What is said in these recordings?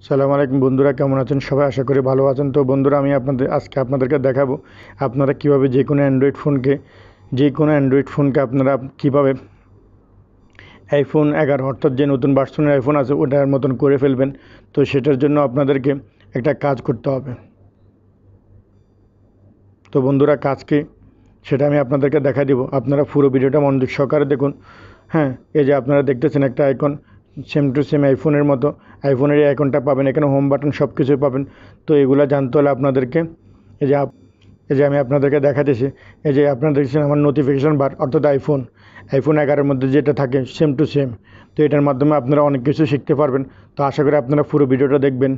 সালামু আলাইকুম বন্ধুরা, কেমন আছেন সবাই? আশা করি ভালো আছেন। তো বন্ধুরা, আমি আজকে আপনাদেরকে দেখাবো আপনারা কিভাবে যে কোনো অ্যান্ড্রয়েড ফোনকে আপনারা কিভাবে আইফোন 11 অর্থাৎ যে নতুন ভার্সনের আইফোন আছে ওটার মতন করে ফেলবেন। তো সেটার জন্য আপনাদেরকে একটা কাজ করতে হবে। তো বন্ধুরা, কাজ কি সেটা আমি আপনাদেরকে দেখা দিব। আপনারা পুরো ভিডিওটা মনোযোগ সহকারে দেখুন। হ্যাঁ, এই যে আপনারা দেখতেছেন একটা আইকন, সেম টু সেম আইফোনের মতো। আইফোনের এই আইকনটা পাবেন, এখানে হোম বাটন সব কিছুই পাবেন। তো এগুলো জানতে হলে আপনাদেরকে এই যে আমি আপনাদেরকে দেখাতেছি, এই যে আপনারা দেখছেন আমার নোটিফিকেশন বার, অর্থাৎ আইফোন 11-এর মধ্যে যেটা থাকে সেম টু সেম। তো এটার মাধ্যমে আপনারা অনেক কিছু শিখতে পারবেন। তো আশা করি আপনারা পুরো ভিডিওটা দেখবেন,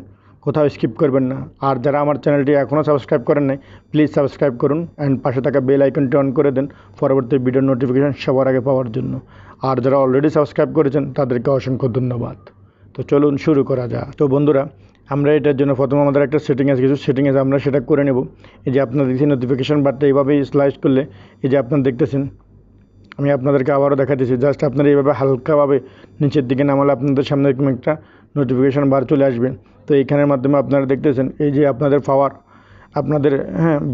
কোথাও স্কিপ করবেন না। আর যারা আমার চ্যানেলটি এখনও সাবস্ক্রাইব করেন নাই, প্লিজ সাবস্ক্রাইব করুন অ্যান্ড পাশে থাকা বেল আইকনটি অন করে দেন পরবর্তী ভিডিওর নোটিফিকেশান সবার আগে পাওয়ার জন্য। আর যারা অলরেডি সাবস্ক্রাইব করেছেন তাদেরকে অসংখ্য ধন্যবাদ। তো চলুন শুরু করা যাক। তো বন্ধুরা, আমরা এটার জন্য প্রথমে আমাদের একটা কিছু সেটিংস আমরা সেটা করে নেব। এই যে আপনারা দেখছেন নোটিফিকেশান বারটা এইভাবেই স্লাইড করলে, এই যে আপনারা দেখতেছেন, আমি আপনাদেরকে আবারও দেখাতেছি। জাস্ট আপনারা এইভাবে হালকাভাবে নিচের দিকে নামালে আপনাদের সামনে এরকম একটা নোটিফিকেশান বার চলে আসবে। তো এইখানের মাধ্যমে আপনারা দেখতেছেন এই যে আপনাদের পাওয়ার, আপনাদের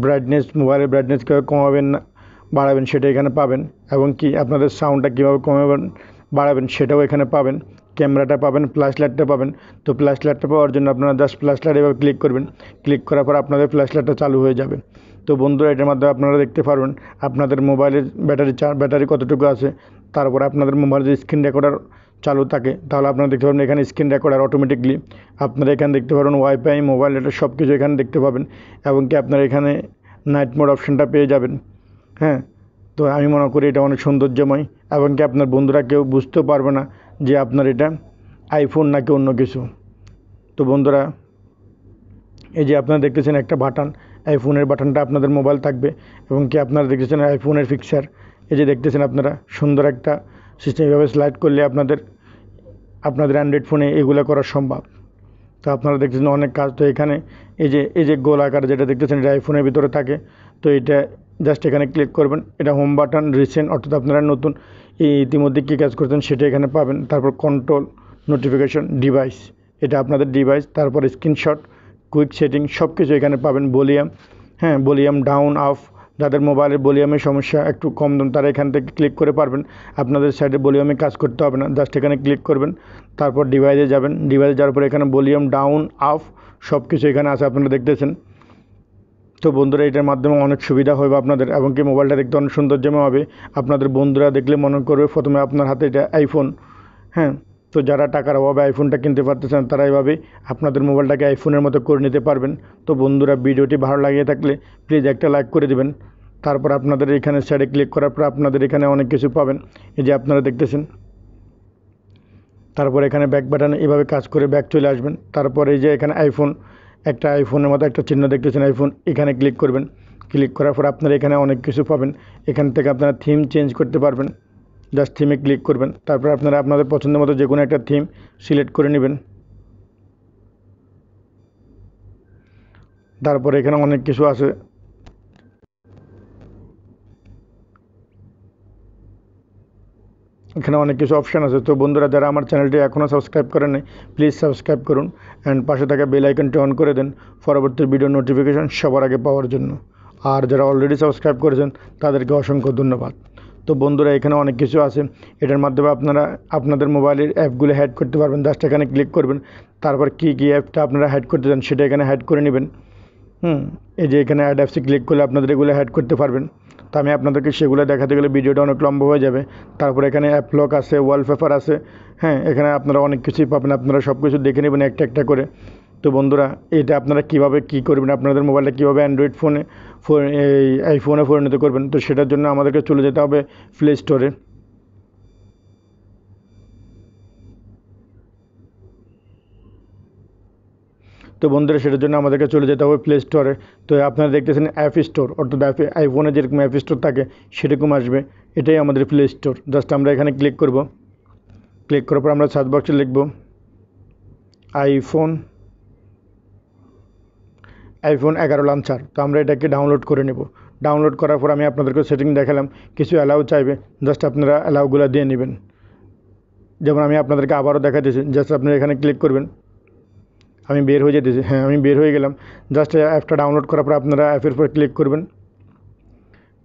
ব্রাইটনেস, মোবাইলের ব্রাইটনেস কীভাবে কমাবেন না বাড়াবেন সেটা এখানে পাবেন, এবং কি আপনাদের সাউন্ডটা কীভাবে কমাবেন বাড়াবেন সেটাও এখানে পাবেন। ক্যামেরাটা পাবেন, ফ্ল্যাশ লাইটটা পাবেন। তো ফ্ল্যাশ লাইটটা পাওয়ার জন্য আপনারা জাস্ট ফ্ল্যাশ লাইট এভাবে ক্লিক করবেন। ক্লিক করার পর আপনাদের ফ্ল্যাশ লাইটটা চালু হয়ে যাবে। তো বন্ধুরা, এটার মাধ্যমে আপনারা দেখতে পারবেন আপনাদের মোবাইলের ব্যাটারি কতটুকু আছে। তারপর আপনাদের মোবাইলের স্ক্রিন রেকর্ডার চালু থাকে তাহলে আপনারা দেখতে পাবেন এখানে স্ক্রিন রেকর্ডার অটোমেটিকলি। আপনারা এখানে দেখতে পারবেন ওয়াইফাই, মোবাইল, এটা সব কিছু এখানে দেখতে পাবেন। এবং কি আপনারা এখানে নাইট মোড অপশানটা পেয়ে যাবেন। হ্যাঁ, তো আমি মনে করি এটা অনেক সৌন্দর্যময়, এবং কি আপনার বন্ধুরা কেউ বুঝতেও পারবে না যে আপনার এটা আইফোন নাকি অন্য কিছু। তো বন্ধুরা, এই যে আপনারা দেখতেছেন একটা বাটন, আইফোনের বাটনটা আপনাদের মোবাইল থাকবে। এবং কি আপনারা দেখতেছেন আইফোনের পিকচার, এই যে দেখতেছেন আপনারা সুন্দর একটা সিস্টেম। এভাবে স্লাইড করলে আপনাদের অ্যান্ড্রয়েড ফোনে এগুলো করা সম্ভব। তো আপনারা দেখতেছেন অনেক কাজ। তো এখানে এই যে গোল আকার যেটা দেখতেছেন এটা আইফোনের ভিতরে থাকে। তো এটা জাস্ট এখানে ক্লিক করবেন। এটা হোম বাটন, রিসেন্ট, অর্থাৎ আপনারা নতুন ইতিমধ্যে কী কাজ করছেন সেটা এখানে পাবেন। তারপর কন্ট্রোল, নোটিফিকেশন, ডিভাইস, এটা আপনাদের ডিভাইস। তারপর স্ক্রিনশট, কুইক সেটিং সব কিছু এখানে পাবেন। ভলিউম ডাউন আপ, যাদের মোবাইলের ভলিউমের সমস্যা একটু কম দাম তারা এখান থেকে ক্লিক করে পারবেন। আপনাদের সাইডে ভলিউমে কাজ করতে হবে না, জাস্ট এখানে ক্লিক করবেন। তারপর ডিভাইসে যাবেন। ডিভাইসে যাওয়ার পর এখানে ভলিউম ডাউন আপ সব কিছু এখানে আছে, আপনারা দেখতেছেন। তো বন্ধুরা, এটার মাধ্যমে অনেক সুবিধা হবে আপনাদের, এবং কি মোবাইলটা দেখতে অনেক সৌন্দর্যময় হবে। আপনাদের বন্ধুরা দেখলে মনে করবে প্রথমে আপনার হাতে এটা আইফোন। হ্যাঁ, তো যারা টাকার অভাবে আইফোনটা কিনতে পারতেছেন তারা এইভাবে আপনাদের মোবাইলটাকে আইফোনের মতো করে নিতে পারবেন। তো বন্ধুরা, ভিডিওটি ভালো লাগিয়ে থাকলে প্লিজ একটা লাইক করে দেবেন। তারপর আপনাদের এখানে সাইডে ক্লিক করার পর আপনাদের এখানে অনেক কিছু পাবেন, এই যে আপনারা দেখতেছেন। তারপর এখানে ব্যাক বাটনে এভাবে কাজ করে ব্যাক চলে আসবেন। তারপর এই যে এখানে আইফোনের মতো একটা চিহ্ন দেখতেছেন আইফোন, এখানে ক্লিক করবেন। ক্লিক করার পর আপনারা এখানে অনেক কিছু পাবেন। এখান থেকে আপনারা থিম চেঞ্জ করতে পারবেন। জাস্ট থিমে ক্লিক করবেন। তারপর আপনারা আপনাদের পছন্দ মতো যে কোনো একটা থিম সিলেক্ট করে নেবেন। তারপর এখানে অনেক কিছু আছে, এখানে অনেক কিছু অপশান আছে। তো বন্ধুরা, যারা আমার চ্যানেলটি এখনও সাবস্ক্রাইব করেন নাই, প্লিজ সাবস্ক্রাইব করুন অ্যান্ড পাশে থাকা বেল আইকনটি অন করে দেন পরবর্তী ভিডিও নোটিফিকেশান সবার আগে পাওয়ার জন্য। আর যারা অলরেডি সাবস্ক্রাইব করেছেন তাদেরকে অসংখ্য ধন্যবাদ। তো বন্ধুরা, এখানে অনেক কিছু আছে। এটার মাধ্যমে আপনারা আপনাদের মোবাইলের অ্যাপগুলো হ্যাড করতে পারবেন। জাস্ট এখানে ক্লিক করবেন। তারপর কী অ্যাপটা আপনারা হ্যাড করতে চান সেটা এখানে হ্যাড করে নেবেন। এই যে এখানে অ্যাড অ্যাপসে ক্লিক করলে আপনাদের এগুলো হ্যাড করতে পারবেন। তো আমি আপনাদেরকে সেগুলো দেখাতে গেলে ভিডিওটা অনেক লম্বা হয়ে যাবে। তারপর এখানে অ্যাপ লক আছে, ওয়ালপেপার আছে। হ্যাঁ, এখানে আপনারা অনেক কিছুই পাবেন, আপনারা সব কিছু দেখে নেবেন একটা একটা করে। তো বন্ধুরা, এটা আপনারা কীভাবে কী করবেন, আপনাদের মোবাইলটা কীভাবে অ্যান্ড্রয়েড এই আইফোনে পরিণত করবেন, তো সেটার জন্য আমাদেরকে চলে যেতে হবে প্লে স্টোরে। তো বন্ধুরা, সেটার জন্য আমাদেরকে চলে যেতে হবে প্লে স্টোরে। তো আপনারা দেখতেছেন অ্যাপ স্টোর, অর্থাৎ আইফোনে যেরকম অ্যাপ স্টোর থাকে সেরকম আসবে। এটাই আমাদের প্লে স্টোর। জাস্ট আমরা এখানে ক্লিক করব। ক্লিক করার পর আমরা সার্চ বক্সে লিখব আইফোন 11 লঞ্চার। তো আমরা এটাকে ডাউনলোড করে নেব। ডাউনলোড করার পর আমি আপনাদেরকে সেটিং দেখালাম, কিছু অ্যালাউ চাইবে, জাস্ট আপনারা অ্যালাউগুলো দিয়ে নেবেন। যেমন আমি আপনাদেরকে আবারও দেখাতেছি, জাস্ট আপনারা এখানে ক্লিক করবেন। আমি বের হয়ে যেতেছি, হ্যাঁ আমি বের হয়ে গেলাম। জাস্ট অ্যাপটা ডাউনলোড করার পর আপনারা অ্যাপের উপর ক্লিক করবেন।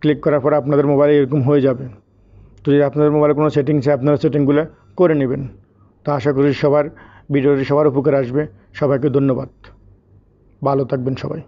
ক্লিক করার পর আপনাদের মোবাইলে এরকম হয়ে যাবে। তো যদি আপনাদের মোবাইলে কোনো সেটিংসে আপনারা সেটিংগুলো করে নেবেন। তো আশা করি ভিডিওটি সবার উপকারে আসবে। সবাইকে ধন্যবাদ। ভালো থাকবেন সবাই।